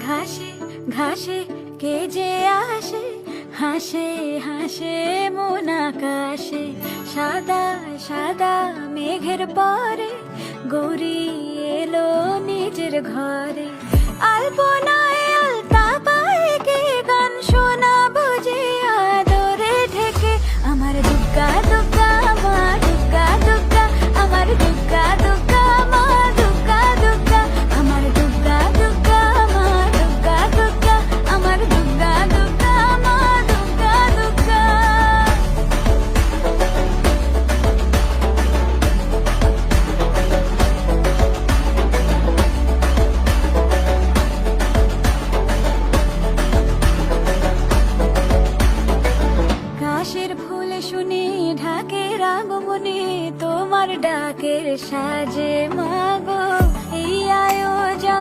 ঘাসে ঘাসে কে যে আসে, হাসে হাসে মন আকাশে। সাদা সাদা মেঘের পরে গৌরী এলো নিজের ঘরে। আলপনায়